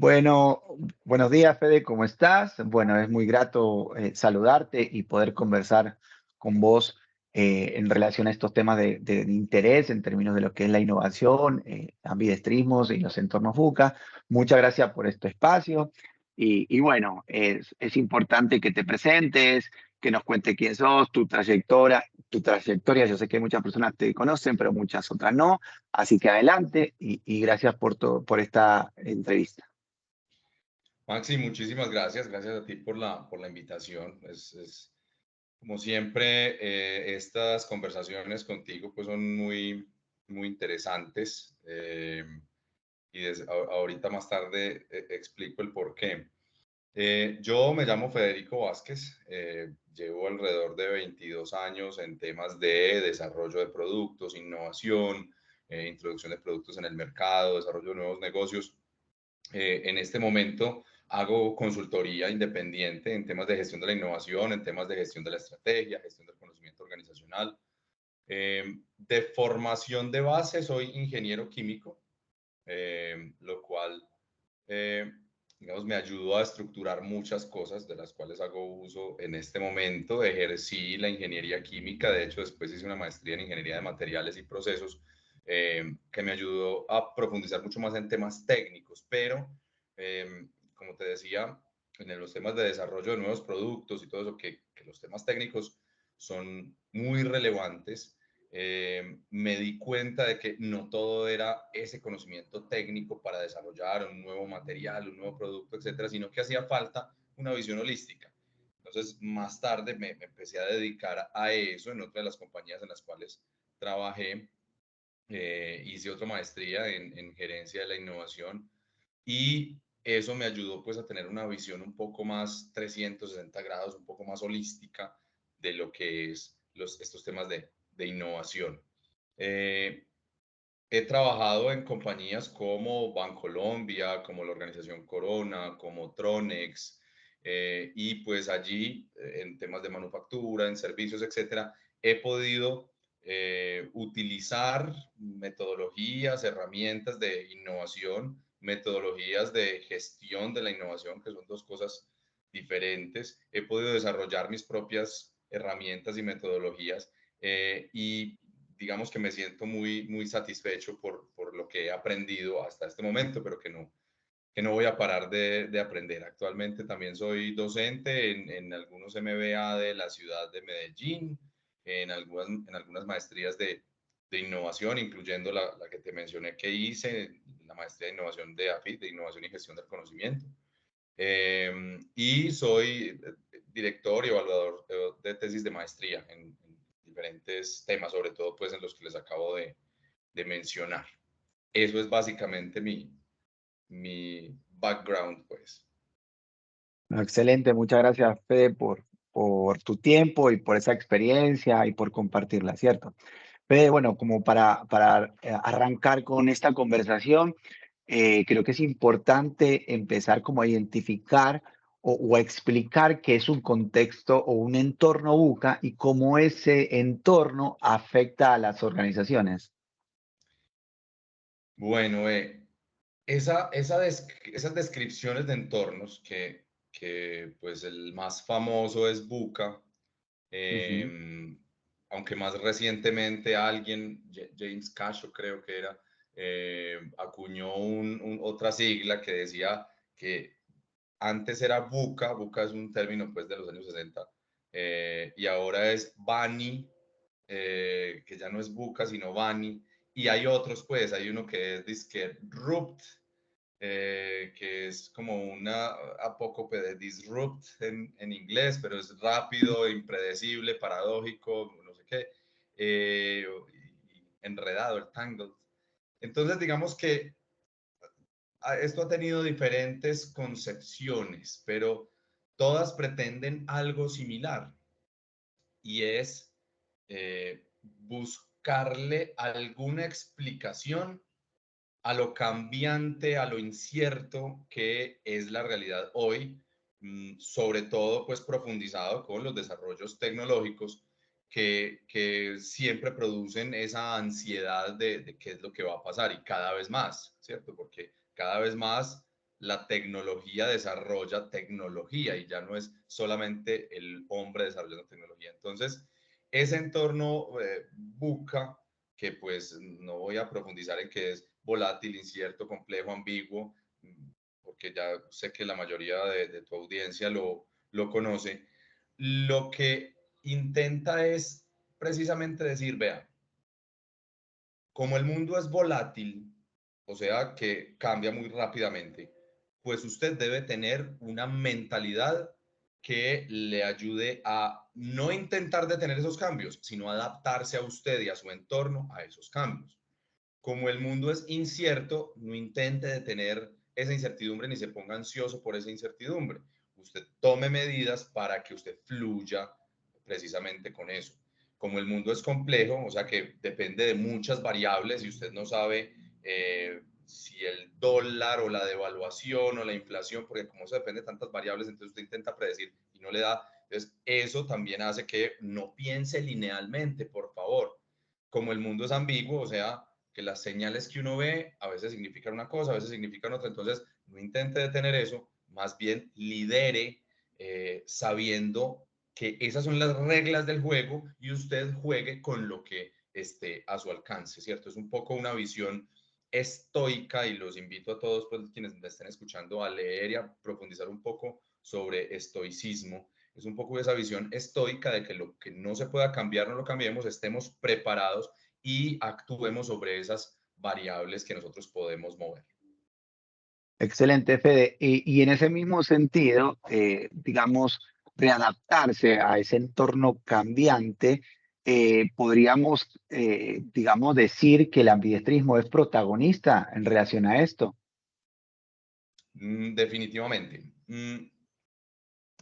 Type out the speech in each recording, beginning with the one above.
Bueno, buenos días, Fede, ¿cómo estás? Bueno, es muy grato saludarte y poder conversar con vos en relación a estos temas de interés en términos de lo que es la innovación, ambidestrismos y los entornos VUCA. Muchas gracias por este espacio. Y bueno, es importante que te presentes, que nos cuentes quién sos, tu trayectoria. Yo sé que muchas personas te conocen, pero muchas otras no. Así que adelante y gracias por esta entrevista. Maxi, muchísimas gracias. Gracias a ti por la invitación. Como siempre, estas conversaciones contigo pues son muy interesantes. Ahorita más tarde explico el por qué. Yo me llamo Federico Vázquez. Llevo alrededor de 22 años en temas de desarrollo de productos, innovación, introducción de productos en el mercado, desarrollo de nuevos negocios. En este momento hago consultoría independiente en temas de gestión de la innovación, en temas de gestión de la estrategia, gestión del conocimiento organizacional. De formación de base soy ingeniero químico, lo cual, eh, digamos, me ayudó a estructurar muchas cosas de las cuales hago uso en este momento. Ejercí la ingeniería química, de hecho después hice una maestría en ingeniería de materiales y procesos, que me ayudó a profundizar mucho más en temas técnicos, pero como te decía, en los temas de desarrollo de nuevos productos y todo eso, que los temas técnicos son muy relevantes. Me di cuenta de que no todo era ese conocimiento técnico para desarrollar un nuevo material, un nuevo producto, etcétera, sino que hacía falta una visión holística. Entonces, más tarde me empecé a dedicar a eso en otra de las compañías en las cuales trabajé. Hice otra maestría en gerencia de la innovación y eso me ayudó pues a tener una visión un poco más 360 grados, un poco más holística de lo que es estos temas de innovación. Eh, He trabajado en compañías como Bancolombia, como la organización Corona, como Tronex, y pues allí en temas de manufactura, en servicios, etcétera, he podido utilizar metodologías, herramientas de innovación, metodologías de gestión de la innovación, que son dos cosas diferentes. He podido desarrollar mis propias herramientas y metodologías, y digamos que me siento muy satisfecho por lo que he aprendido hasta este momento, pero que no voy a parar de aprender. Actualmente también soy docente en algunos MBA de la ciudad de Medellín, en algunas maestrías de innovación, incluyendo la que te mencioné que hice, la maestría de innovación de AFIT, de innovación y gestión del conocimiento. Y soy director y evaluador de tesis de maestría en diferentes temas, sobre todo pues en los que les acabo de mencionar. Eso es básicamente mi background, pues. Excelente, muchas gracias, Fede, por tu tiempo y por esa experiencia y por compartirla, ¿cierto? Fede, bueno, como para arrancar con esta conversación, creo que es importante empezar como a identificar o a explicar qué es un contexto o un entorno buca y cómo ese entorno afecta a las organizaciones. Bueno, esas descripciones de entornos que pues el más famoso es Buca, Ujú. aunque más recientemente alguien, James Casho creo que era, acuñó otra sigla que decía que antes era Buca. Buca es un término pues de los años 60, y ahora es Bani, que ya no es Buca sino Bani, y hay otros pues, hay uno que es dizque Rupt, que es como una apócope de disrupt en inglés, pero es rápido, impredecible, paradójico, no sé qué, enredado, el tangled. Entonces, digamos que esto ha tenido diferentes concepciones, pero todas pretenden algo similar y es buscarle alguna explicación a lo cambiante, a lo incierto que es la realidad hoy, sobre todo pues profundizado con los desarrollos tecnológicos que siempre producen esa ansiedad de qué es lo que va a pasar y cada vez más, ¿cierto? Porque cada vez más la tecnología desarrolla tecnología y ya no es solamente el hombre desarrollando tecnología. Entonces, ese entorno buca, que pues no voy a profundizar en que es volátil, incierto, complejo, ambiguo, porque ya sé que la mayoría de tu audiencia lo conoce, lo que intenta es precisamente decir, vea, como el mundo es volátil, o sea, que cambia muy rápidamente, pues usted debe tener una mentalidad que le ayude a no intentar detener esos cambios, sino adaptarse a usted y a su entorno a esos cambios. Como el mundo es incierto, no intente detener esa incertidumbre ni se ponga ansioso por esa incertidumbre. Usted tome medidas para que usted fluya precisamente con eso. Como el mundo es complejo, o sea que depende de muchas variables y usted no sabe si el dólar o la devaluación o la inflación, porque como eso depende de tantas variables, entonces usted intenta predecir y no le da. Entonces, eso también hace que no piense linealmente, por favor. Como el mundo es ambiguo, o sea, que las señales que uno ve a veces significan una cosa, a veces significan otra. Entonces, no intente detener eso, más bien lidere sabiendo que esas son las reglas del juego y usted juegue con lo que esté a su alcance, ¿cierto? Es un poco una visión estoica y los invito a todos, pues, quienes me estén escuchando, a leer y a profundizar un poco sobre estoicismo. Es un poco esa visión estoica de que lo que no se pueda cambiar, no lo cambiemos, estemos preparados y actuemos sobre esas variables que nosotros podemos mover. Excelente, Fede. Y en ese mismo sentido, digamos, readaptarse a ese entorno cambiante, podríamos, digamos, decir que el ambidiestrismo es protagonista en relación a esto. Definitivamente.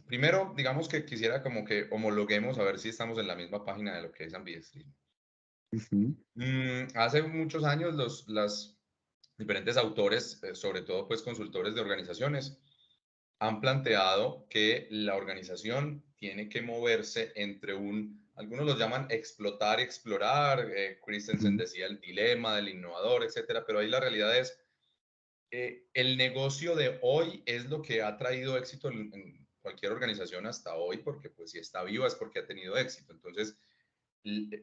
Primero, digamos que quisiera como que homologuemos a ver si estamos en la misma página de lo que es ambidestrismo. Ujú, Hace muchos años los diferentes autores, sobre todo pues consultores de organizaciones, han planteado que la organización tiene que moverse entre algunos los llaman explotar y explorar, Christensen ujú, decía el dilema del innovador, etcétera, pero ahí la realidad es, el negocio de hoy es lo que ha traído éxito en cualquier organización hasta hoy, porque pues si está viva es porque ha tenido éxito. Entonces,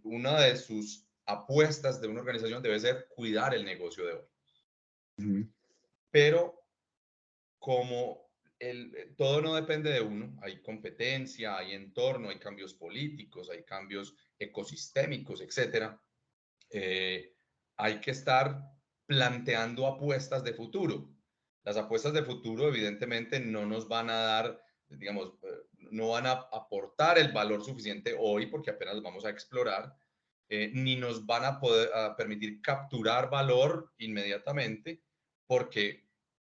una de sus apuestas de una organización debe ser cuidar el negocio de hoy. ujú. Pero como todo no depende de uno, hay competencia, hay entorno, hay cambios políticos, hay cambios ecosistémicos, etcétera, eh, hay que estar planteando apuestas de futuro. Las apuestas de futuro, evidentemente, no nos van a dar, digamos, no van a aportar el valor suficiente hoy porque apenas los vamos a explorar, ni nos van a poder a permitir capturar valor inmediatamente porque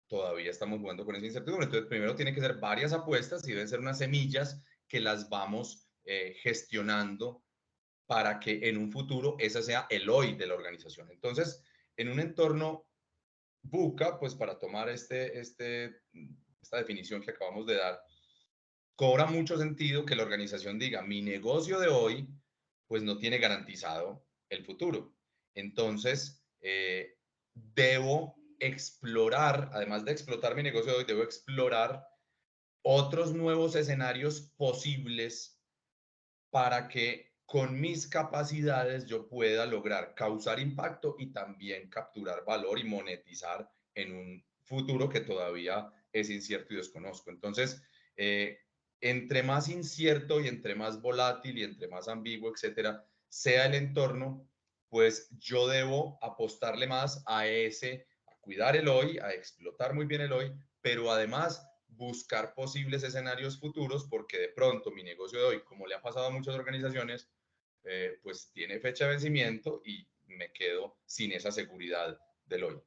todavía estamos jugando con esa incertidumbre. Entonces, primero tiene que ser varias apuestas y deben ser unas semillas que las vamos gestionando para que en un futuro ese sea el hoy de la organización. Entonces, en un entorno buca, pues para tomar esta definición que acabamos de dar, cobra mucho sentido que la organización diga, mi negocio de hoy, pues no tiene garantizado el futuro. Entonces, debo explorar, además de explotar mi negocio de hoy, debo explorar otros nuevos escenarios posibles para que con mis capacidades yo pueda lograr causar impacto y también capturar valor y monetizar en un futuro que todavía es incierto y desconozco. Entonces, entre más incierto y entre más volátil y entre más ambiguo, etcétera, sea el entorno, pues yo debo apostarle más a cuidar el hoy, a explotar muy bien el hoy, pero además buscar posibles escenarios futuros porque de pronto mi negocio de hoy, como le ha pasado a muchas organizaciones, pues tiene fecha de vencimiento y me quedo sin esa seguridad del hoy.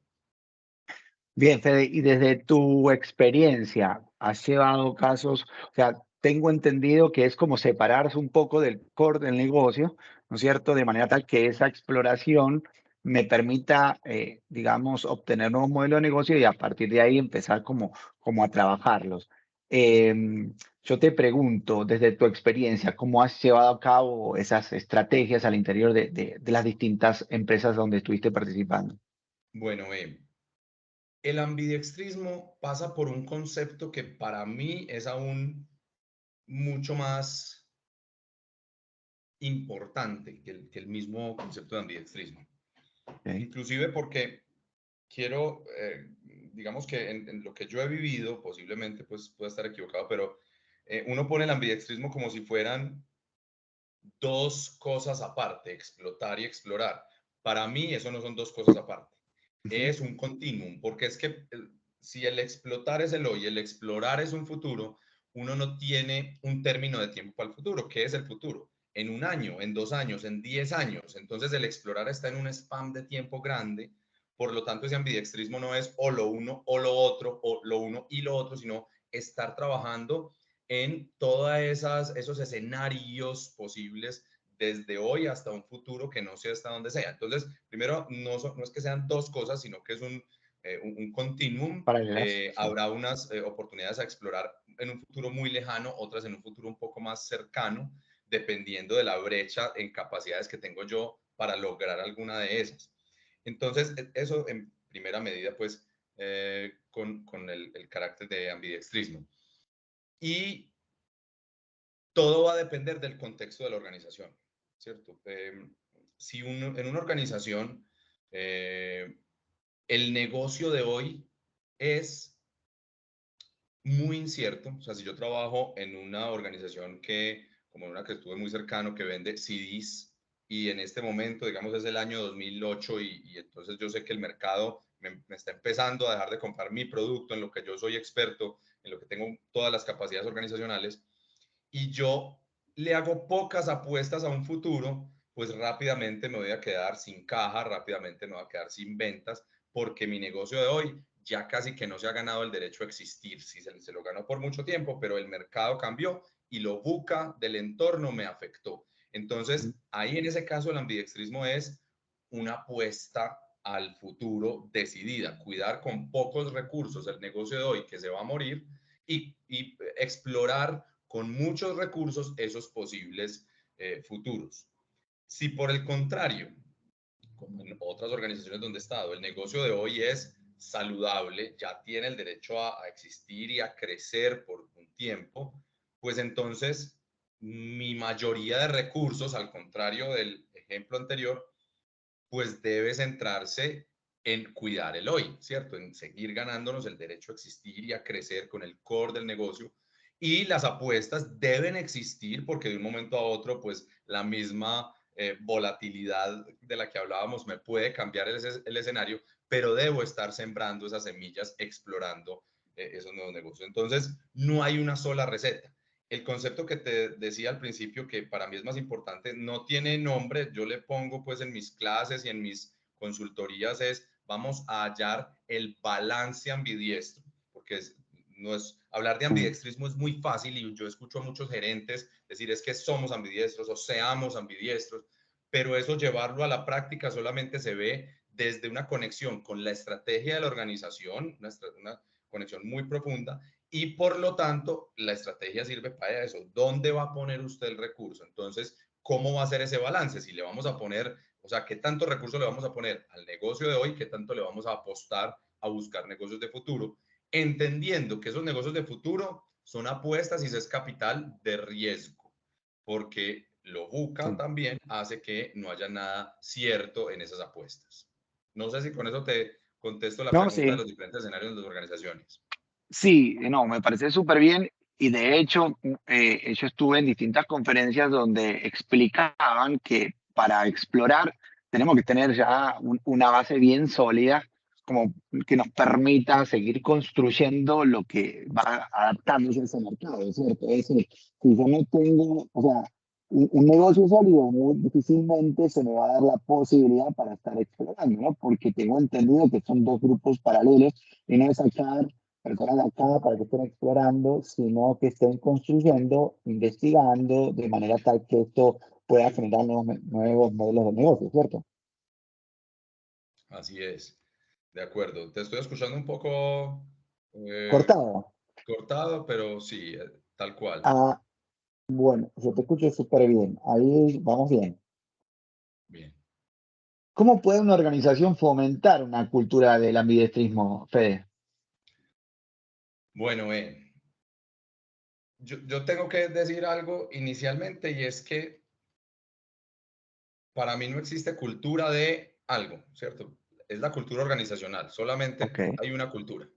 Bien, Fede, y desde tu experiencia, ¿has llevado casos? O sea, tengo entendido que es como separarse un poco del core del negocio, ¿no es cierto? De manera tal que esa exploración me permita, digamos, obtener nuevos modelos de negocio y a partir de ahí empezar como a trabajarlos. Yo te pregunto, desde tu experiencia, ¿cómo has llevado a cabo esas estrategias al interior de las distintas empresas donde estuviste participando? Bueno, El ambidextrismo pasa por un concepto que para mí es aún mucho más importante que el mismo concepto de ambidextrismo. Ok, Inclusive porque quiero, digamos que en lo que yo he vivido, posiblemente pues pueda estar equivocado, pero uno pone el ambidextrismo como si fueran dos cosas aparte, explotar y explorar. Para mí eso no son dos cosas aparte, ujú, es un continuum, porque es que si el explotar es el hoy, el explorar es un futuro, uno no tiene un término de tiempo para el futuro. ¿Qué es el futuro? En un año, en 2 años, en 10 años. Entonces el explorar está en un spam de tiempo grande. Por lo tanto, ese ambidextrismo no es o lo uno o lo otro, o lo uno y lo otro, sino estar trabajando en todos esos escenarios posibles desde hoy hasta un futuro que no sé hasta dónde sea. Entonces, primero, no es que sean dos cosas, sino que es un continuum. paralelas, sí. Habrá unas oportunidades a explorar en un futuro muy lejano, otras en un futuro un poco más cercano, dependiendo de la brecha en capacidades que tengo yo para lograr alguna de esas. Entonces, eso en primera medida, pues, con el carácter de ambidextrismo. Y todo va a depender del contexto de la organización, ¿cierto? Si en una organización el negocio de hoy es muy incierto, o sea, si yo trabajo en una organización que, como una que estuve muy cercano, que vende CDs y en este momento, digamos, es el año 2008 y entonces yo sé que el mercado me está empezando a dejar de comprar mi producto en lo que yo soy experto, en lo que tengo todas las capacidades organizacionales, y yo le hago pocas apuestas a un futuro, pues rápidamente me voy a quedar sin caja, rápidamente me voy a quedar sin ventas, porque mi negocio de hoy ya casi que no se ha ganado el derecho a existir. Sí, se lo ganó por mucho tiempo, pero el mercado cambió y lo buca del entorno me afectó. Ujú, Entonces, ahí en ese caso el ambidextrismo es una apuesta al futuro decidida, cuidar con pocos recursos el negocio de hoy que se va a morir y explorar con muchos recursos esos posibles futuros. Si por el contrario, como en otras organizaciones donde he estado, el negocio de hoy es saludable, ya tiene el derecho a existir y a crecer por un tiempo, pues entonces mi mayoría de recursos, al contrario del ejemplo anterior, pues debe centrarse en cuidar el hoy, ¿cierto? En seguir ganándonos el derecho a existir y a crecer con el core del negocio. Y las apuestas deben existir porque de un momento a otro, pues la misma volatilidad de la que hablábamos me puede cambiar el escenario, pero debo estar sembrando esas semillas, explorando esos nuevos negocios. Entonces, no hay una sola receta. El concepto que te decía al principio, que para mí es más importante, no tiene nombre, yo le pongo pues en mis clases y en mis consultorías es, vamos a hallar el balance ambidiestro, porque no es, hablar de sí, ambidextrismo es muy fácil y yo escucho a muchos gerentes decir es que somos ambidiestros o seamos ambidiestros, pero eso llevarlo a la práctica solamente se ve desde una conexión con la estrategia de la organización, una conexión muy profunda, y por lo tanto la estrategia sirve para eso. ¿Dónde va a poner usted el recurso? Entonces, ¿cómo va a ser ese balance? Si le vamos a poner, o sea, ¿qué tanto recurso le vamos a poner al negocio de hoy? ¿Qué tanto le vamos a apostar a buscar negocios de futuro? Entendiendo que esos negocios de futuro son apuestas y es capital de riesgo, porque lo buca sí. también hace que no haya nada cierto en esas apuestas. No sé si con eso te contesto la No, pregunta de sí, los diferentes escenarios de las organizaciones. sí, no, me parece súper bien y de hecho, yo estuve en distintas conferencias donde explicaban que para explorar tenemos que tener ya una base bien sólida, como que nos permita seguir construyendo lo que va adaptándose a ese mercado, ¿cierto? Es decir, si yo no tengo, o sea, un negocio sólido, muy difícilmente se me va a dar la posibilidad para estar explorando, ¿no? Porque tengo entendido que son dos grupos paralelos y no es sacar personas de acá para que estén explorando, sino que estén construyendo, investigando, de manera tal que esto pueda generar nuevos modelos de negocio, ¿cierto? Así es, de acuerdo. Te estoy escuchando un poco eh, Cortado. cortado, pero sí, tal cual. Ah, bueno, yo te escucho súper bien. Ahí vamos bien. Bien. ¿Cómo puede una organización fomentar una cultura del ambidiestrismo, Fede? Bueno, yo tengo que decir algo inicialmente y es que para mí no existe cultura de algo, ¿cierto? Es la cultura organizacional, Ok, solamente hay una cultura.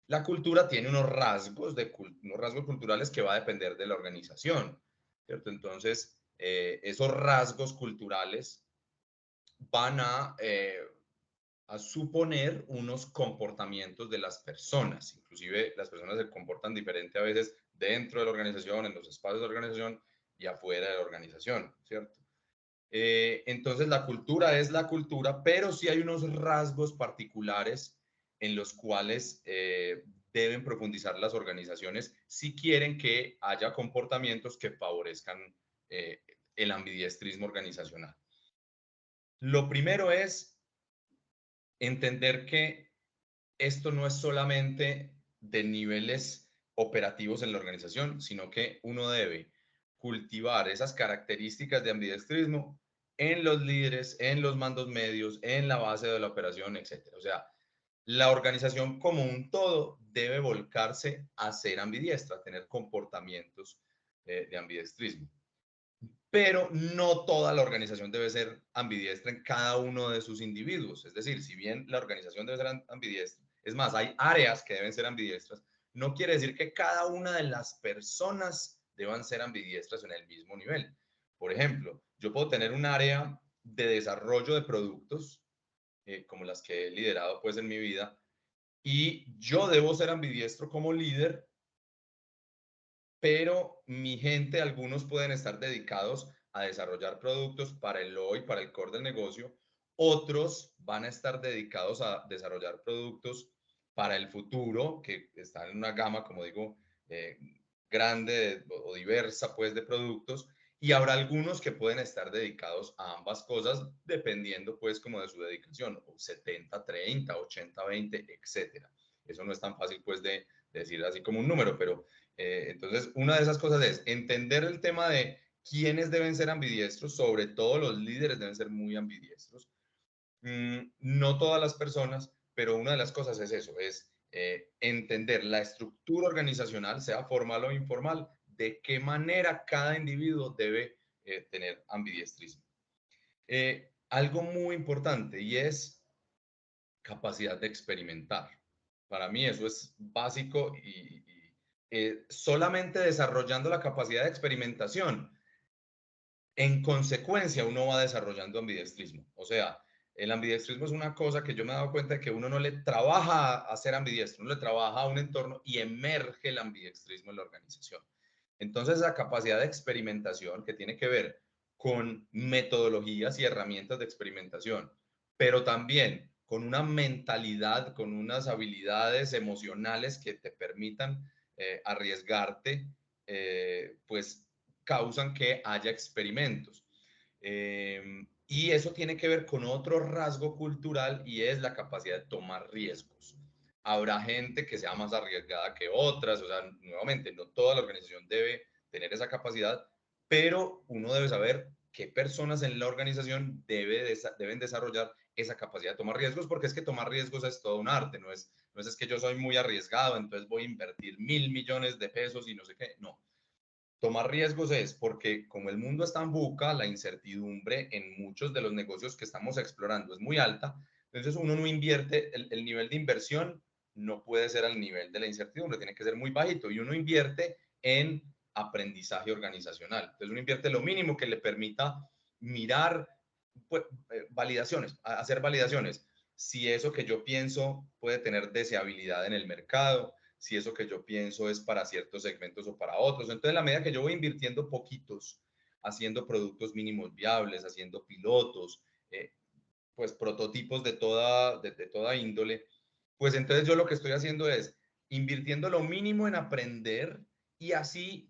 La cultura tiene unos rasgos, unos rasgos culturales que va a depender de la organización, ¿cierto? Entonces, esos rasgos culturales van a suponer unos comportamientos de las personas. Inclusive las personas se comportan diferente a veces dentro de la organización, en los espacios de la organización y afuera de la organización, ¿cierto? Entonces la cultura es la cultura, pero sí hay unos rasgos particulares en los cuales deben profundizar las organizaciones si quieren que haya comportamientos que favorezcan eh, el ambidiestrismo organizacional. Lo primero es entender que esto no es solamente de niveles operativos en la organización, sino que uno debe cultivar esas características de ambidiestrismo en los líderes, en los mandos medios, en la base de la operación, etcétera. O sea, la organización como un todo debe volcarse a ser ambidiestra, a tener comportamientos de ambidiestrismo. Pero no toda la organización debe ser ambidiestra en cada uno de sus individuos. Es decir, si bien la organización debe ser ambidiestra, es más, hay áreas que deben ser ambidiestras, no quiere decir que cada una de las personas deban ser ambidiestras en el mismo nivel. Por ejemplo, yo puedo tener un área de desarrollo de productos, como las que he liderado pues en mi vida, y yo debo ser ambidiestro como líder, pero mi gente, algunos pueden estar dedicados a desarrollar productos para el hoy, para el core del negocio, otros van a estar dedicados a desarrollar productos para el futuro, que están en una gama, como digo, eh, grande o diversa, pues, de productos, y habrá algunos que pueden estar dedicados a ambas cosas, dependiendo, pues, como de su dedicación, o 70-30, 80-20, etcétera. Eso no es tan fácil, pues, de decir así como un número, pero entonces, una de esas cosas es entender el tema de quiénes deben ser ambidiestros, sobre todo los líderes deben ser muy ambidiestros. No todas las personas, pero una de las cosas es eso, es entender la estructura organizacional, sea formal o informal, de qué manera cada individuo debe tener ambidiestrismo. Algo muy importante y es capacidad de experimentar. Para mí eso es básico y solamente desarrollando la capacidad de experimentación, en consecuencia uno va desarrollando ambidiestrismo. O sea, el ambidiestrismo es una cosa que yo me he dado cuenta de que uno no le trabaja a ser ambidiestro, uno le trabaja a un entorno y emerge el ambidiestrismo en la organización. Entonces, esa capacidad de experimentación que tiene que ver con metodologías y herramientas de experimentación, pero también con una mentalidad, con unas habilidades emocionales que te permitan arriesgarte, pues causan que haya experimentos. Y eso tiene que ver con otro rasgo cultural y es la capacidad de tomar riesgos. Habrá gente que sea más arriesgada que otras, o sea, nuevamente, no toda la organización debe tener esa capacidad, pero uno debe saber qué personas en la organización deben desarrollar esa capacidad de tomar riesgos, porque es que tomar riesgos es todo un arte, no es que yo soy muy arriesgado, entonces voy a invertir 1.000 millones de pesos y no sé qué, no. Tomar riesgos es porque como el mundo está en buca, la incertidumbre en muchos de los negocios que estamos explorando es muy alta, entonces uno no invierte, el nivel de inversión no puede ser al nivel de la incertidumbre, tiene que ser muy bajito y uno invierte en aprendizaje organizacional. Entonces uno invierte lo mínimo que le permita mirar pues, validaciones, hacer validaciones. Si eso que yo pienso puede tener deseabilidad en el mercado, si eso que yo pienso es para ciertos segmentos o para otros. Entonces, en la medida que yo voy invirtiendo poquitos, haciendo productos mínimos viables, haciendo pilotos, pues prototipos de toda índole, pues entonces yo lo que estoy haciendo es invirtiendo lo mínimo en aprender y así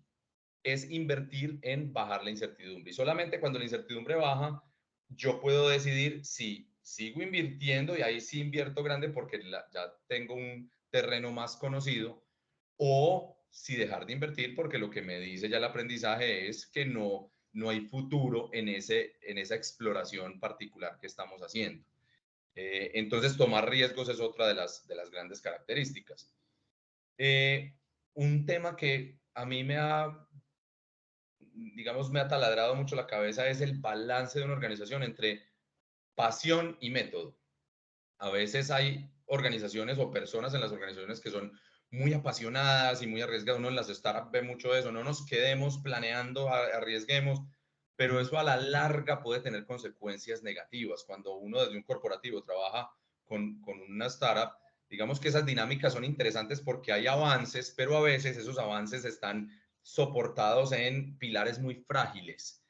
es invertir en bajar la incertidumbre. Y solamente cuando la incertidumbre baja, yo puedo decidir si sigo invirtiendo y ahí sí invierto grande porque ya tengo un terreno más conocido o si dejar de invertir porque lo que me dice ya el aprendizaje es que no hay futuro en esa exploración particular que estamos haciendo. Entonces, tomar riesgos es otra de las grandes características. Un tema que a mí digamos, me ha taladrado mucho la cabeza es el balance de una organización entre pasión y método. A veces hay organizaciones o personas en las organizaciones que son muy apasionadas y muy arriesgadas. Uno en las startups ve mucho eso. No nos quedemos planeando, arriesguemos, pero eso a la larga puede tener consecuencias negativas. Cuando uno desde un corporativo trabaja con una startup, digamos que esas dinámicas son interesantes porque hay avances, pero a veces esos avances están soportados en pilares muy frágiles.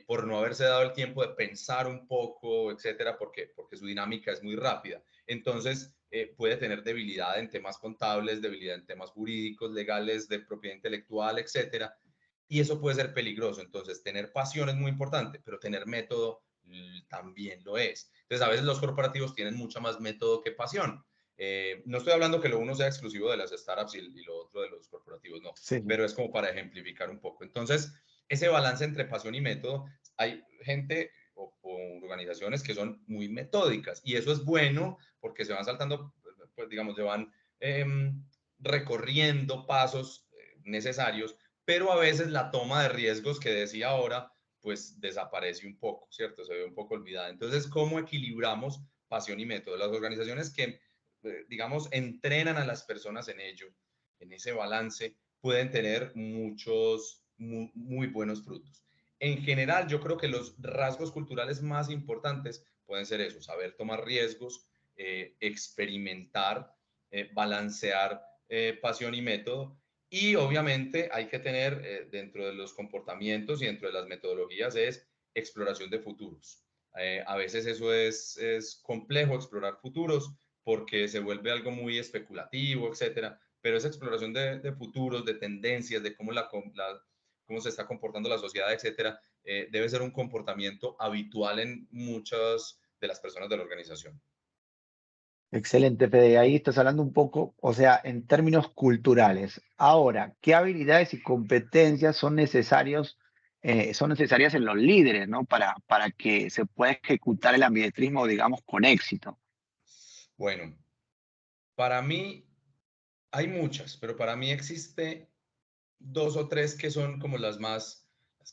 Por no haberse dado el tiempo de pensar un poco, etcétera, porque su dinámica es muy rápida. Entonces, puede tener debilidad en temas contables, debilidad en temas jurídicos, legales, de propiedad intelectual, etcétera. Y eso puede ser peligroso. Entonces, tener pasión es muy importante, pero tener método también lo es. Entonces, a veces los corporativos tienen mucho más método que pasión. No estoy hablando que lo uno sea exclusivo de las startups y lo otro de los corporativos, no, Sí. pero es como para ejemplificar un poco. Entonces, ese balance entre pasión y método, hay gente o organizaciones que son muy metódicas y eso es bueno porque se van saltando, pues digamos, se van eh, recorriendo pasos necesarios, pero a veces la toma de riesgos que decía ahora, pues desaparece un poco, ¿cierto? Se ve un poco olvidada. Entonces, ¿cómo equilibramos pasión y método? Las organizaciones que, digamos, entrenan a las personas en ello, en ese balance, pueden tener muchos, muy buenos frutos. En general, yo creo que los rasgos culturales más importantes pueden ser eso, saber tomar riesgos, experimentar, balancear pasión y método. Y obviamente hay que tener dentro de los comportamientos y dentro de las metodologías es exploración de futuros. A veces eso es complejo, explorar futuros, porque se vuelve algo muy especulativo, etcétera. Pero esa exploración de futuros, de tendencias, de cómo se está comportando la sociedad, etcétera, debe ser un comportamiento habitual en muchas de las personas de la organización. Excelente, Fede. Ahí estás hablando un poco, o sea, en términos culturales. Ahora, ¿qué habilidades y competencias son necesarias en los líderes, ¿no? Para que se pueda ejecutar el ambidestrismo, digamos, con éxito. Bueno, para mí hay muchas, pero para mí existe dos o tres que son como las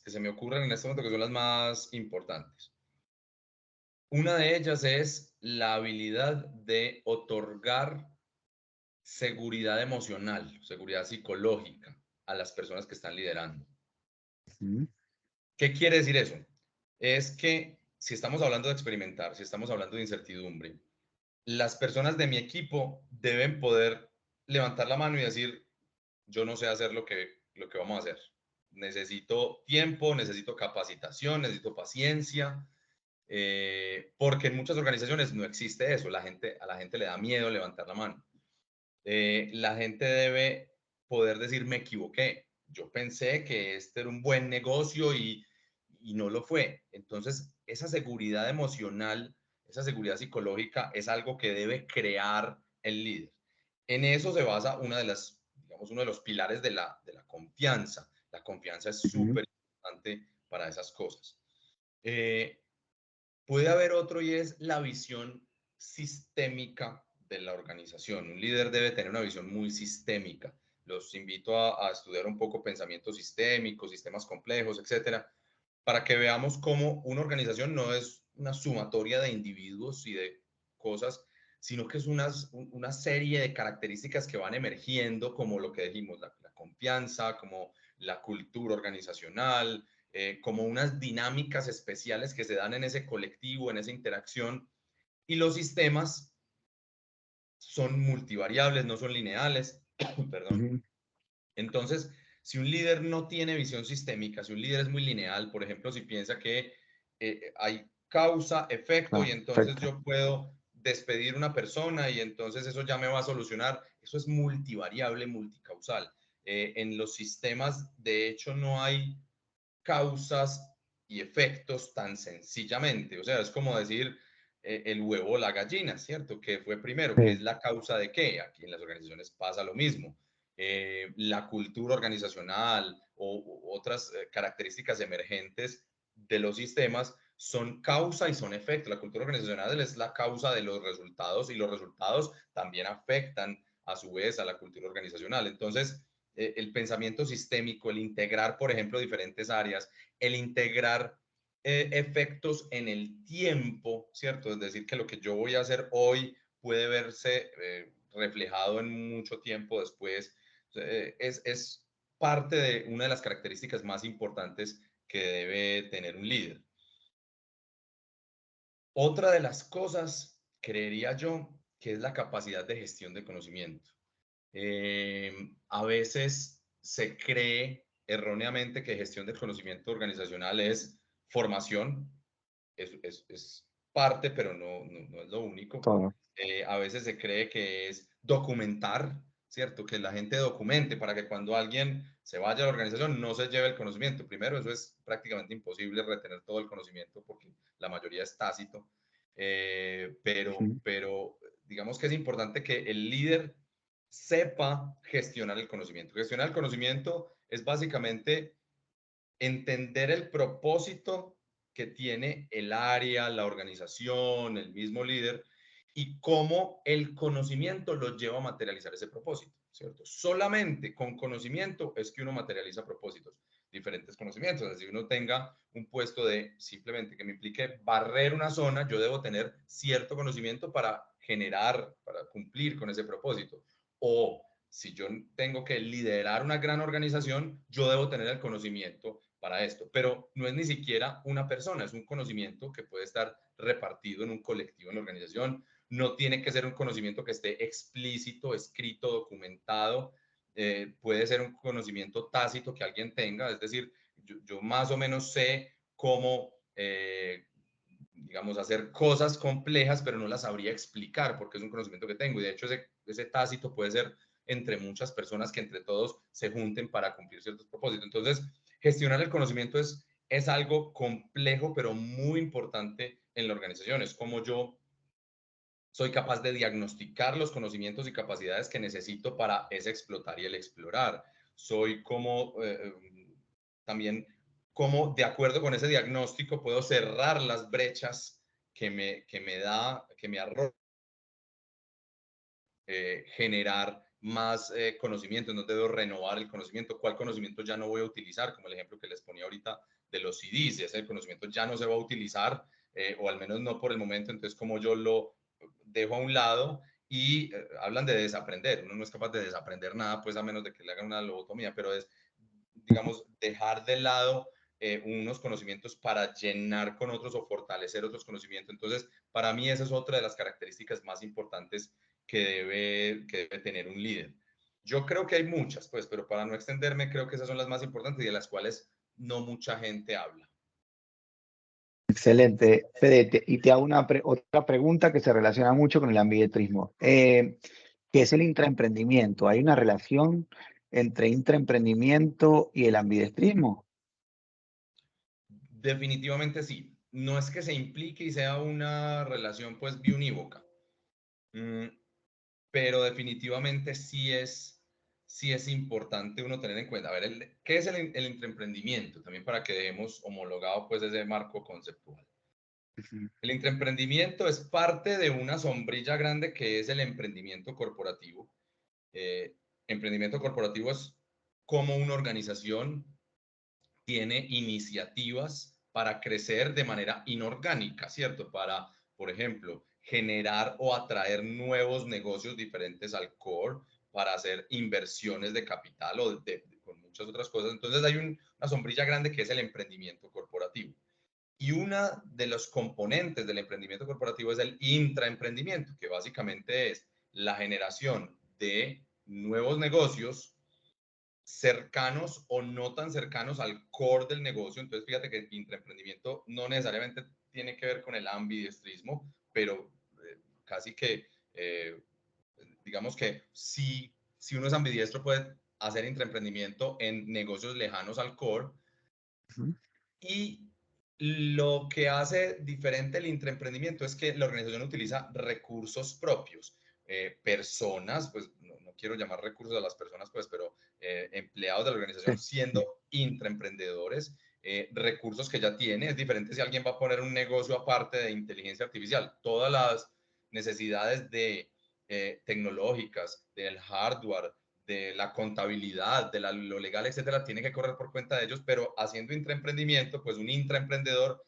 que se me ocurren en este momento, que son las más importantes. Una de ellas es la habilidad de otorgar seguridad emocional, seguridad psicológica a las personas que están liderando. Ujú, ¿Qué quiere decir eso? Es que si estamos hablando de experimentar, si estamos hablando de incertidumbre, las personas de mi equipo deben poder levantar la mano y decir, yo no sé hacer lo que vamos a hacer. Necesito tiempo, necesito capacitación, necesito paciencia, porque en muchas organizaciones no existe eso. A la gente le da miedo levantar la mano. La gente debe poder decir, me equivoqué. Yo pensé que este era un buen negocio y no lo fue. Entonces, esa seguridad emocional, esa seguridad psicológica es algo que debe crear el líder. En eso se basa digamos, uno de los pilares de la confianza. La confianza es ujú, súper importante para esas cosas. Eh, Puede haber otro y es la visión sistémica de la organización. Un líder debe tener una visión muy sistémica. Los invito a estudiar un poco pensamiento sistémico, sistemas complejos, etcétera, para que veamos cómo una organización no es una sumatoria de individuos y de cosas, sino que es una serie de características que van emergiendo, como lo que dijimos, la confianza, como la cultura organizacional, como unas dinámicas especiales que se dan en ese colectivo, en esa interacción, y los sistemas son multivariables, no son lineales, perdón. ujú. Entonces, si un líder no tiene visión sistémica, si un líder es muy lineal, por ejemplo, si piensa que hay causa, efecto, y Ah, entonces perfecto. yo puedo despedir una persona y entonces eso ya me va a solucionar, eso es multivariable, multicausal. En los sistemas, de hecho, no hay causas y efectos tan sencillamente. O sea, es como decir el huevo o la gallina, ¿cierto? ¿Qué fue primero? ¿Qué es Sí. la causa de qué? Aquí en las organizaciones pasa lo mismo. la cultura organizacional o otras características emergentes de los sistemas son causa y son efecto. La cultura organizacional es la causa de los resultados y los resultados también afectan a su vez a la cultura organizacional. Entonces, el pensamiento sistémico, el integrar, por ejemplo, diferentes áreas, el integrar efectos en el tiempo, ¿cierto? Es decir, que lo que yo voy a hacer hoy puede verse reflejado en mucho tiempo después. Es parte de una de las características más importantes que debe tener un líder. Otra de las cosas, creería yo, que es la capacidad de gestión de conocimiento. A veces se cree erróneamente que gestión del conocimiento organizacional es formación, es parte, pero no es lo único. Todo. A veces se cree que es documentar, ¿cierto? Que la gente documente para que cuando alguien se vaya a la organización no se lleve el conocimiento. Primero, eso es prácticamente imposible retener todo el conocimiento porque la mayoría es tácito. Pero digamos que es importante que el líder sepa gestionar el conocimiento. Gestionar el conocimiento es básicamente entender el propósito que tiene el área, la organización, el mismo líder y cómo el conocimiento lo lleva a materializar ese propósito, ¿cierto? Solamente con conocimiento es que uno materializa propósitos, diferentes conocimientos. Es decir, uno tenga un puesto de simplemente que me implique barrer una zona, yo debo tener cierto conocimiento para generar, para cumplir con ese propósito. O si yo tengo que liderar una gran organización, yo debo tener el conocimiento para esto, pero no es ni siquiera una persona, es un conocimiento que puede estar repartido en un colectivo, en la organización, no tiene que ser un conocimiento que esté explícito, escrito, documentado, puede ser un conocimiento tácito que alguien tenga, es decir, yo más o menos sé cómo, digamos, hacer cosas complejas, pero no las sabría explicar porque es un conocimiento que tengo y de hecho ese tácito puede ser entre muchas personas que entre todos se junten para cumplir ciertos propósitos. Entonces, gestionar el conocimiento es algo complejo, pero muy importante en la organización. Es como yo soy capaz de diagnosticar los conocimientos y capacidades que necesito para ese explotar y el explorar. Soy como también como de acuerdo con ese diagnóstico puedo cerrar las brechas que me arroja generar más conocimiento, no debo renovar el conocimiento, cuál conocimiento ya no voy a utilizar, como el ejemplo que les ponía ahorita de los CDs, ese conocimiento ya no se va a utilizar, o al menos no por el momento, entonces como yo lo dejo a un lado y hablan de desaprender, uno no es capaz de desaprender nada, pues a menos de que le hagan una lobotomía, pero es, digamos, dejar de lado unos conocimientos para llenar con otros o fortalecer otros conocimientos. Entonces, para mí esa es otra de las características más importantes que debe tener un líder. Yo creo que hay muchas, pues, pero para no extenderme, creo que esas son las más importantes y de las cuales no mucha gente habla. Excelente, Fede. Y te hago otra pregunta que se relaciona mucho con el ambidetrismo. ¿Qué es el intraemprendimiento? ¿Hay una relación entre intraemprendimiento y el ambidestrismo? Definitivamente sí. No es que se implique y sea una relación pues biunívoca, mm, pero definitivamente sí es importante uno tener en cuenta. A ver, ¿qué es el intraemprendimiento? También para que dejemos homologado pues ese marco conceptual. Ujú. El intraemprendimiento es parte de una sombrilla grande que es el emprendimiento corporativo. Eh, Emprendimiento corporativo es como una organización tiene iniciativas para crecer de manera inorgánica, ¿cierto? Para, por ejemplo, generar o atraer nuevos negocios diferentes al core, para hacer inversiones de capital o con muchas otras cosas. Entonces hay una sombrilla grande que es el emprendimiento corporativo. Y una de los componentes del emprendimiento corporativo es el intraemprendimiento, que básicamente es la generación de nuevos negocios cercanos o no tan cercanos al core del negocio. Entonces, fíjate que el intraemprendimiento no necesariamente tiene que ver con el ambidestrismo, pero casi que, digamos que si uno es ambidiestro puede hacer intraemprendimiento en negocios lejanos al core. Ujú. Y lo que hace diferente el intraemprendimiento es que la organización utiliza recursos propios. personas, pues no quiero llamar recursos a las personas, pues, pero empleados de la organización Sí. siendo intraemprendedores, recursos que ya tiene. Es diferente si alguien va a poner un negocio aparte de inteligencia artificial. Todas las necesidades de tecnológicas, del hardware, de la contabilidad, de lo legal, etcétera, tiene que correr por cuenta de ellos, pero haciendo intraemprendimiento, pues un intraemprendedor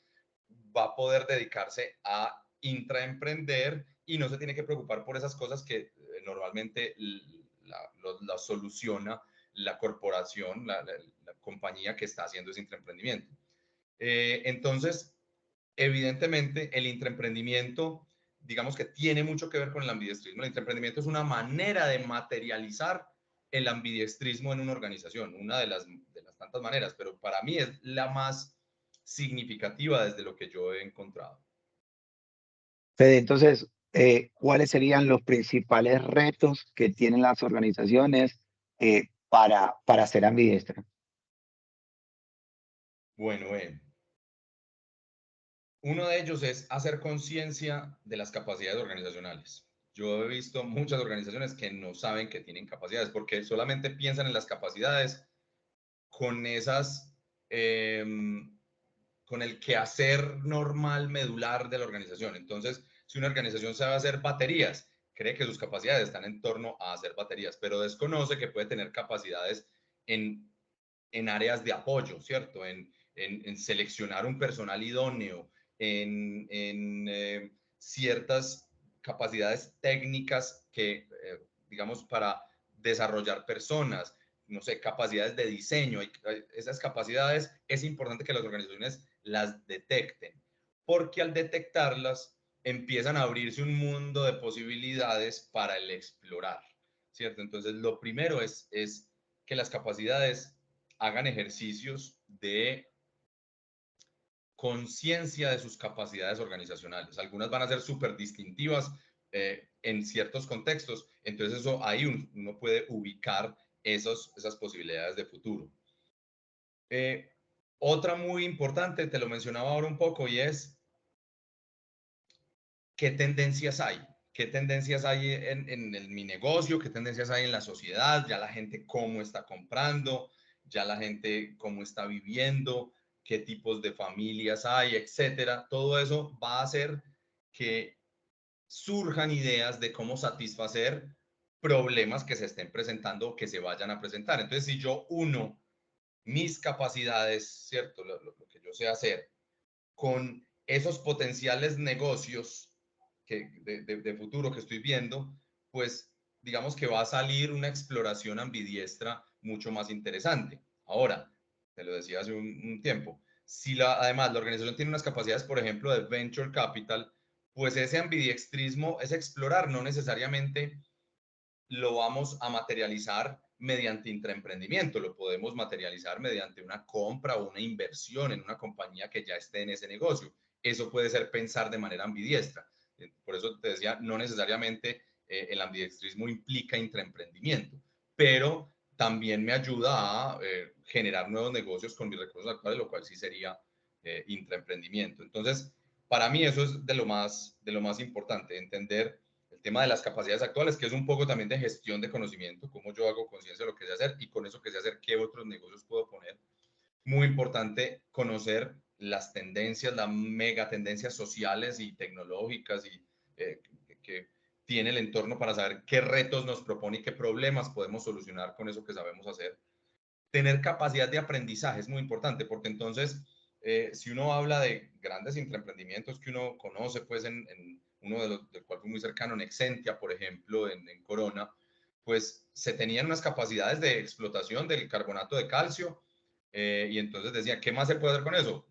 va a poder dedicarse a intraemprender y no se tiene que preocupar por esas cosas que normalmente la soluciona la corporación, la compañía que está haciendo ese intraemprendimiento. Entonces, evidentemente, el intraemprendimiento, digamos que tiene mucho que ver con el ambidiestrismo. El intraemprendimiento es una manera de materializar el ambidiestrismo en una organización, una de las tantas maneras, pero para mí es la más significativa desde lo que yo he encontrado. Fede, entonces, ¿cuáles serían los principales retos que tienen las organizaciones para ser ambidiestras? Bueno, uno de ellos es hacer conciencia de las capacidades organizacionales. Yo he visto muchas organizaciones que no saben que tienen capacidades porque solamente piensan en las capacidades con esas, eh, con el quehacer normal medular de la organización. Entonces, si una organización sabe hacer baterías, cree que sus capacidades están en torno a hacer baterías, pero desconoce que puede tener capacidades en, en áreas de apoyo, ¿cierto? En seleccionar un personal idóneo, en ciertas capacidades técnicas que, digamos, para desarrollar personas, no sé, capacidades de diseño. Esas capacidades es importante que las organizaciones las detecten, porque al detectarlas empiezan a abrirse un mundo de posibilidades para el explorar, ¿cierto? Entonces, lo primero es que las capacidades hagan ejercicios de conciencia de sus capacidades organizacionales. Algunas van a ser súper distintivas en ciertos contextos, entonces eso ahí uno puede ubicar esas posibilidades de futuro. Eh, Otra muy importante, te lo mencionaba ahora un poco, y es qué tendencias hay. ¿Qué tendencias hay en mi negocio? ¿Qué tendencias hay en la sociedad? Ya la gente cómo está comprando, ya la gente cómo está viviendo, qué tipos de familias hay, etcétera. Todo eso va a hacer que surjan ideas de cómo satisfacer problemas que se estén presentando o que se vayan a presentar. Entonces, si yo uno mis capacidades, ¿cierto? Lo que yo sé hacer con esos potenciales negocios de futuro que estoy viendo, pues digamos que va a salir una exploración ambidiestra mucho más interesante. Ahora, te lo decía hace un tiempo, si además la organización tiene unas capacidades, por ejemplo, de venture capital, pues ese ambidiestrismo es explorar, no necesariamente lo vamos a materializar mediante intraemprendimiento, lo podemos materializar mediante una compra o una inversión en una compañía que ya esté en ese negocio. Eso puede ser pensar de manera ambidiestra. Por eso te decía, no necesariamente el ambidiestrismo implica intraemprendimiento, pero también me ayuda a generar nuevos negocios con mis recursos actuales, lo cual sí sería intraemprendimiento. Entonces, para mí eso es de lo más importante, entender el tema de las capacidades actuales, que es un poco también de gestión de conocimiento, cómo yo hago conciencia de lo que sé hacer y con eso que sé hacer, qué otros negocios puedo poner. Muy importante conocer las tendencias, las mega tendencias sociales y tecnológicas y que tiene el entorno para saber qué retos nos propone y qué problemas podemos solucionar con eso que sabemos hacer. Tener capacidad de aprendizaje es muy importante porque entonces, si uno habla de grandes intraemprendimientos que uno conoce, pues en uno de los del cual fui muy cercano, en Exentia, por ejemplo, en Corona, pues se tenían unas capacidades de explotación del carbonato de calcio y entonces decía, ¿qué más se puede hacer con eso?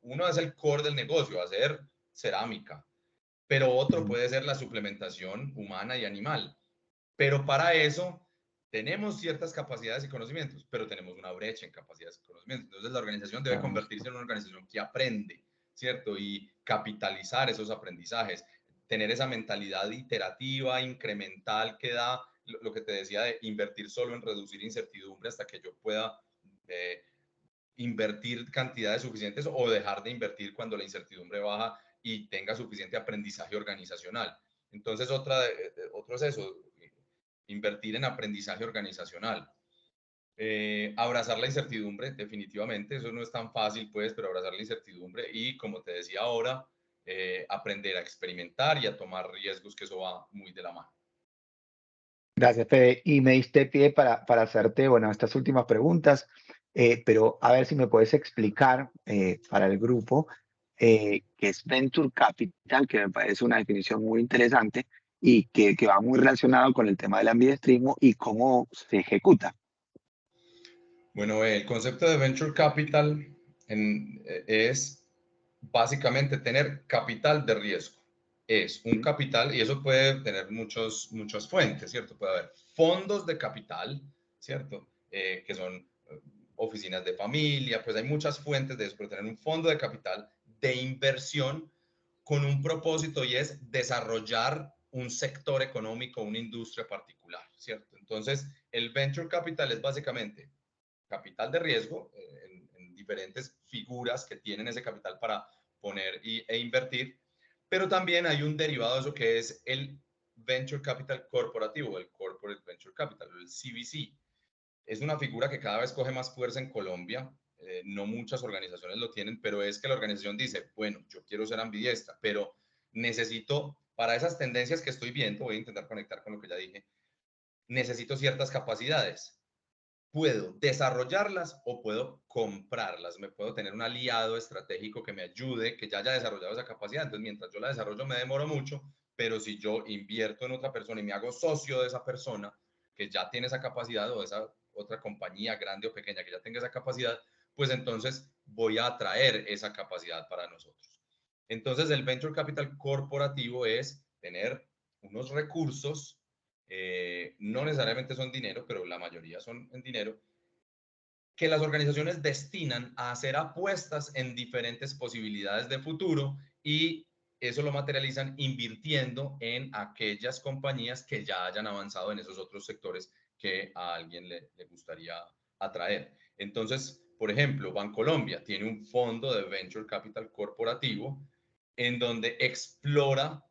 Uno es el core del negocio, hacer cerámica, pero otro Ujú. puede ser la suplementación humana y animal. Pero para eso tenemos ciertas capacidades y conocimientos, pero tenemos una brecha en capacidades y conocimientos. Entonces la organización debe Claro, convertirse en una organización que aprende, ¿cierto? Y capitalizar esos aprendizajes, tener esa mentalidad iterativa, incremental que da lo que te decía de invertir solo en reducir incertidumbre hasta que yo pueda eh, invertir cantidades suficientes o dejar de invertir cuando la incertidumbre baja y tenga suficiente aprendizaje organizacional. Entonces, otro nosotros eso, invertir en aprendizaje organizacional. Abrazar la incertidumbre, definitivamente, eso no es tan fácil, pues, pero abrazar la incertidumbre y, como te decía ahora, aprender a experimentar y a tomar riesgos, que eso va muy de la mano. Gracias, Fede. Y me diste pie para hacerte, bueno, estas últimas preguntas, pero a ver si me puedes explicar para el grupo qué es Venture Capital, que me parece una definición muy interesante y que va muy relacionado con el tema del ambidiestrismo y cómo se ejecuta. Bueno, el concepto de venture capital es básicamente tener capital de riesgo. Es un ¿Mm? capital y eso puede tener muchas fuentes, ¿cierto? Puede haber fondos de capital, ¿cierto? Que son oficinas de familia, pues hay muchas fuentes de eso, pero tener un fondo de capital de inversión con un propósito y es desarrollar un sector económico, una industria particular, ¿cierto? Entonces, el venture capital es básicamente capital de riesgo en diferentes figuras que tienen ese capital para poner e invertir, pero también hay un derivado de eso que es el venture capital corporativo, el corporate venture capital, el CVC. Es una figura que cada vez coge más fuerza en Colombia. No muchas organizaciones lo tienen, pero es que la organización dice, bueno, yo quiero ser ambidiestra, pero necesito, para esas tendencias que estoy viendo, voy a intentar conectar con lo que ya dije, necesito ciertas capacidades. Puedo desarrollarlas o puedo comprarlas. Me puedo tener un aliado estratégico que me ayude, que ya haya desarrollado esa capacidad. Entonces, mientras yo la desarrollo, me demoro mucho, pero si yo invierto en otra persona y me hago socio de esa persona que ya tiene esa capacidad o de esa otra compañía grande o pequeña que ya tenga esa capacidad, pues entonces voy a atraer esa capacidad para nosotros. Entonces, el venture capital corporativo es tener unos recursos, no necesariamente son dinero, pero la mayoría son en dinero, que las organizaciones destinan a hacer apuestas en diferentes posibilidades de futuro y eso lo materializan invirtiendo en aquellas compañías que ya hayan avanzado en esos otros sectores que a alguien le gustaría atraer. Entonces, por ejemplo, Bancolombia tiene un fondo de venture capital corporativo en donde explora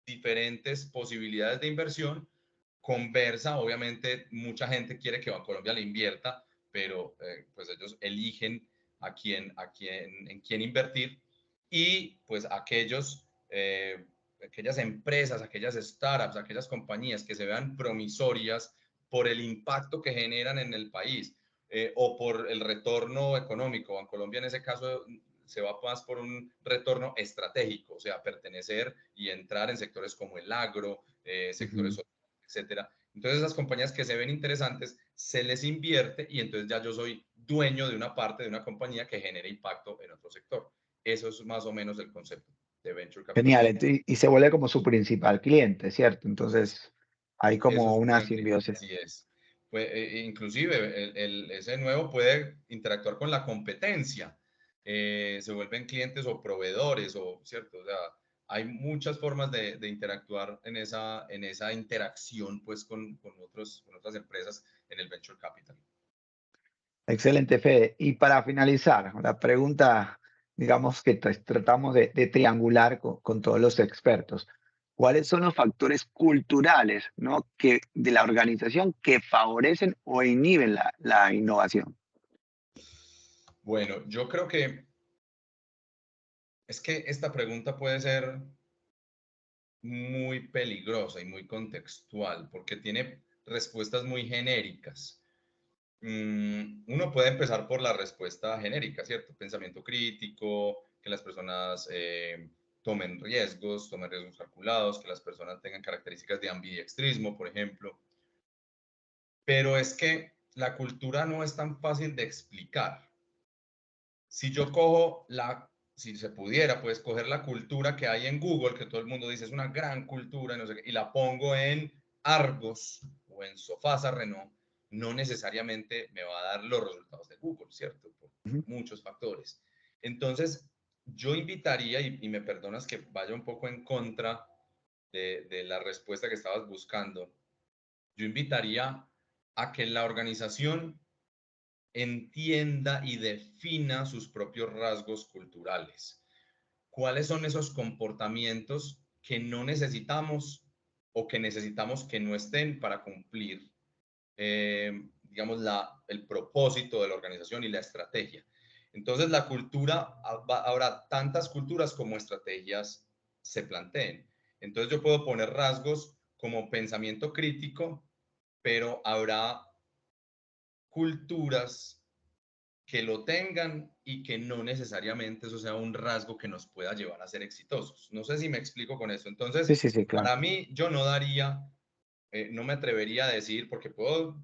diferentes posibilidades de inversión, conversa, obviamente mucha gente quiere que Bancolombia le invierta, pero pues ellos eligen en quién invertir y pues aquellas empresas, aquellas startups, aquellas compañías que se vean promisorias por el impacto que generan en el país o por el retorno económico. Bancolombia en ese caso se va más por un retorno estratégico, o sea, pertenecer y entrar en sectores como el agro, sectores, Ujú. etcétera. Entonces, esas compañías que se ven interesantes, se les invierte y entonces ya yo soy dueño de una parte de una compañía que genere impacto en otro sector. Eso es más o menos el concepto de venture capital. Genial. Y se vuelve como su principal cliente, ¿cierto? Entonces hay Eso como es un una buen cliente, simbiosis. así es. Pues, inclusive ese nuevo puede interactuar con la competencia. Se vuelven clientes o proveedores, o, ¿cierto? O sea, hay muchas formas de interactuar en esa interacción pues, con otras empresas en el venture capital. Excelente, Fede. Y para finalizar, la pregunta, digamos que tratamos de triangular con todos los expertos. ¿Cuáles son los factores culturales, ¿no? que, de la organización que favorecen o inhiben la innovación? Bueno, yo creo que es que esta pregunta puede ser muy peligrosa y muy contextual porque tiene respuestas muy genéricas. Uno puede empezar por la respuesta genérica, ¿cierto? Pensamiento crítico, que las personas tomen riesgos calculados, que las personas tengan características de ambidextrismo, por ejemplo. Pero es que la cultura no es tan fácil de explicar. Si yo cojo si se pudiera, pues coger la cultura que hay en Google, que todo el mundo dice es una gran cultura y, no sé qué, y la pongo en Argos o en Sofasa Renault, no necesariamente me va a dar los resultados de Google, ¿cierto? Por Ujú. muchos factores. Entonces, yo invitaría, y me perdonas que vaya un poco en contra de la respuesta que estabas buscando, yo invitaría a que la organización entienda y defina sus propios rasgos culturales. ¿Cuáles son esos comportamientos que no necesitamos o que necesitamos que no estén para cumplir, digamos, el propósito de la organización y la estrategia. Entonces, la cultura, habrá tantas culturas como estrategias se planteen. Entonces, yo puedo poner rasgos como pensamiento crítico, pero habrá culturas que lo tengan y que no necesariamente eso sea un rasgo que nos pueda llevar a ser exitosos. No sé si me explico con eso. Sí, Entonces, sí, sí, claro. para mí, yo no daría, no me atrevería a decir, porque puedo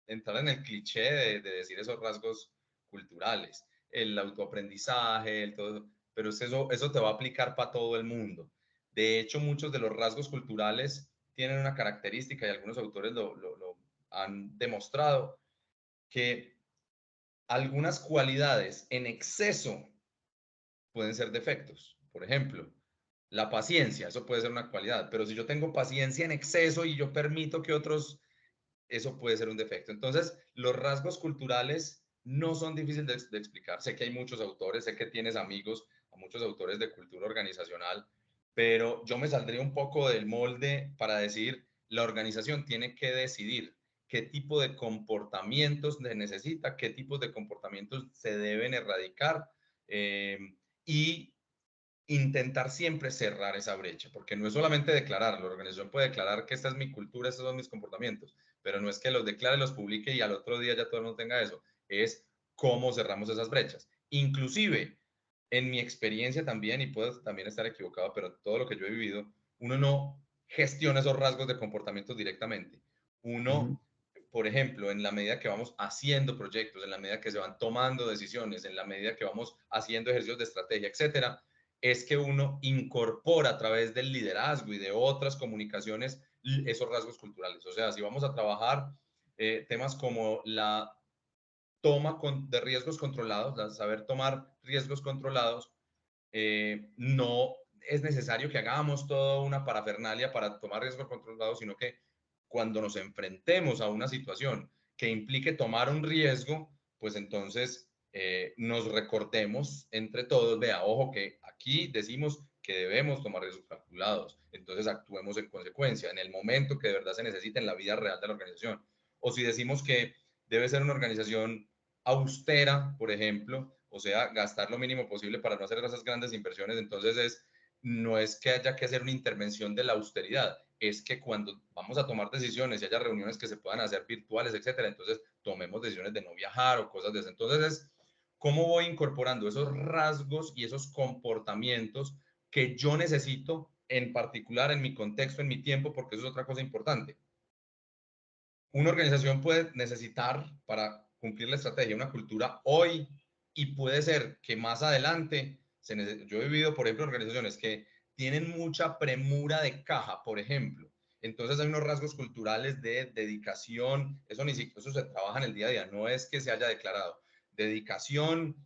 entrar en el cliché de decir esos rasgos culturales, el autoaprendizaje, el todo, pero eso te va a aplicar para todo el mundo. De hecho, muchos de los rasgos culturales tienen una característica y algunos autores lo han demostrado, que algunas cualidades en exceso pueden ser defectos. Por ejemplo, la paciencia, eso puede ser una cualidad, pero si yo tengo paciencia en exceso y yo permito que otros, eso puede ser un defecto. Entonces, los rasgos culturales no son difíciles de explicar. Sé que hay muchos autores, sé que tienes amigos, a muchos autores de cultura organizacional, pero yo me saldría un poco del molde para decir, la organización tiene que decidir qué tipo de comportamientos se necesita, qué tipos de comportamientos se deben erradicar, eh, y intentar siempre cerrar esa brecha, porque no es solamente declarar, la organización puede declarar que esta es mi cultura, estos son mis comportamientos, pero no es que los declare, los publique y al otro día ya todo el mundo tenga eso, es cómo cerramos esas brechas. Inclusive, en mi experiencia también, y puedo también estar equivocado, pero todo lo que yo he vivido, uno no gestiona esos rasgos de comportamientos directamente. Ujú. Uno, por ejemplo, en la medida que vamos haciendo proyectos, en la medida que se van tomando decisiones, en la medida que vamos haciendo ejercicios de estrategia, etcétera, es que uno incorpora a través del liderazgo y de otras comunicaciones esos rasgos culturales. O sea, si vamos a trabajar temas como la toma de riesgos controlados, saber tomar riesgos controlados, no es necesario que hagamos toda una parafernalia para tomar riesgos controlados, sino que cuando nos enfrentemos a una situación que implique tomar un riesgo, pues entonces nos recordemos entre todos, vea, ojo que aquí decimos que debemos tomar riesgos calculados, entonces actuemos en consecuencia, en el momento que de verdad se necesita en la vida real de la organización. O si decimos que debe ser una organización austera, por ejemplo, o sea, gastar lo mínimo posible para no hacer esas grandes inversiones, entonces no es que haya que hacer una intervención de la austeridad, es que cuando vamos a tomar decisiones y haya reuniones que se puedan hacer virtuales, etcétera, entonces tomemos decisiones de no viajar o cosas de eso. Entonces es cómo voy incorporando esos rasgos y esos comportamientos que yo necesito en particular en mi contexto, en mi tiempo, porque eso es otra cosa importante. Una organización puede necesitar para cumplir la estrategia una cultura hoy, y puede ser que más adelante, yo he vivido, por ejemplo, organizaciones que tienen mucha premura de caja, por ejemplo. Entonces hay unos rasgos culturales de dedicación, eso ni siquiera eso se trabaja en el día a día, no es que se haya declarado. Dedicación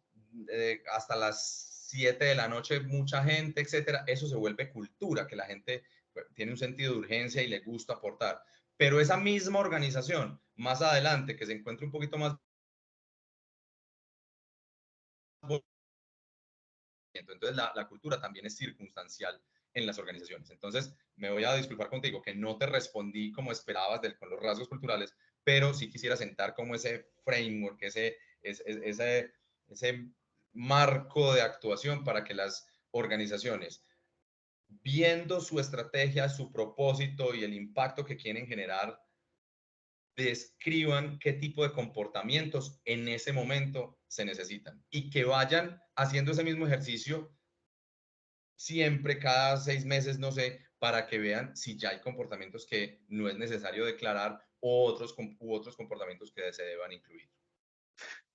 hasta las 7 de la noche, mucha gente, etcétera. Eso se vuelve cultura, que la gente tiene un sentido de urgencia y le gusta aportar. Pero esa misma organización, más adelante, que se encuentre un poquito más, entonces la cultura también es circunstancial en las organizaciones. Entonces, me voy a disculpar contigo que no te respondí como esperabas con los rasgos culturales, pero sí quisiera sentar como ese framework, ese marco de actuación para que las organizaciones, viendo su estrategia, su propósito y el impacto que quieren generar, describan qué tipo de comportamientos en ese momento se necesitan y que vayan haciendo ese mismo ejercicio siempre, cada 6 meses, no sé, para que vean si ya hay comportamientos que no es necesario declarar o otros comportamientos que se deban incluir.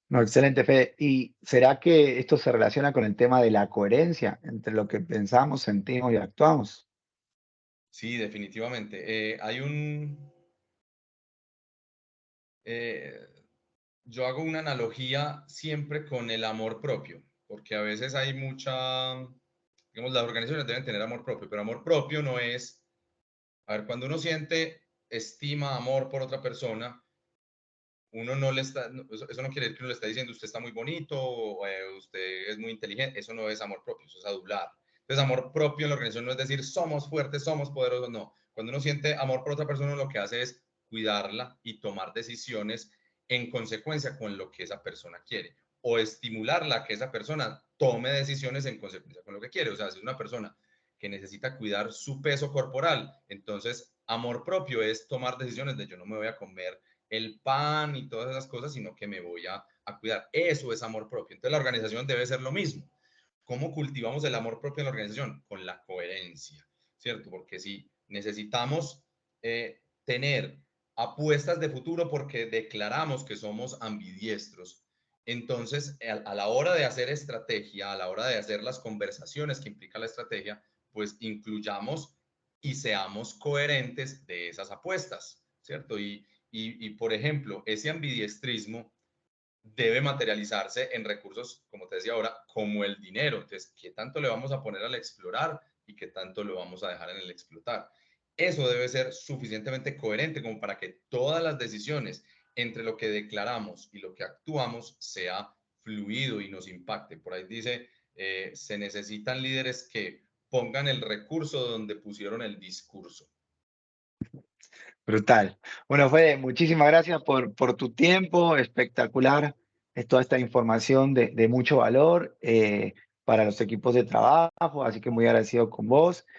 No, excelente, Fede. ¿Y será que esto se relaciona con el tema de la coherencia entre lo que pensamos, sentimos y actuamos? Sí, definitivamente. Eh, yo hago una analogía siempre con el amor propio, porque a veces hay digamos, las organizaciones deben tener amor propio, pero amor propio no es, a ver, cuando uno siente estima, amor por otra persona, uno no le está, eso no quiere decir que uno le está diciendo usted está muy bonito, o usted es muy inteligente, eso no es amor propio, eso es adular. Entonces, amor propio en la organización no es decir somos fuertes, somos poderosos, no. Cuando uno siente amor por otra persona, lo que hace es cuidarla y tomar decisiones en consecuencia con lo que esa persona quiere, o estimularla a que esa persona tome decisiones en consecuencia con lo que quiere. O sea, si es una persona que necesita cuidar su peso corporal, entonces amor propio es tomar decisiones de yo no me voy a comer el pan y todas esas cosas, sino que me voy a cuidar. Eso es amor propio. Entonces la organización debe ser lo mismo. ¿Cómo cultivamos el amor propio en la organización? Con la coherencia, ¿cierto? Porque si necesitamos tener apuestas de futuro porque declaramos que somos ambidiestros, entonces a la hora de hacer estrategia, a la hora de hacer las conversaciones que implica la estrategia, pues incluyamos y seamos coherentes de esas apuestas, ¿cierto? Por ejemplo, ese ambidiestrismo debe materializarse en recursos, como te decía ahora, como el dinero. Entonces, ¿qué tanto le vamos a poner al explorar y qué tanto lo vamos a dejar en el explotar? Eso debe ser suficientemente coherente como para que todas las decisiones entre lo que declaramos y lo que actuamos sea fluido y nos impacte. Por ahí dice, se necesitan líderes que pongan el recurso donde pusieron el discurso. Brutal. Bueno, Fede, muchísimas gracias por tu tiempo, espectacular. Es toda esta información de mucho valor para los equipos de trabajo, así que muy agradecido con vos.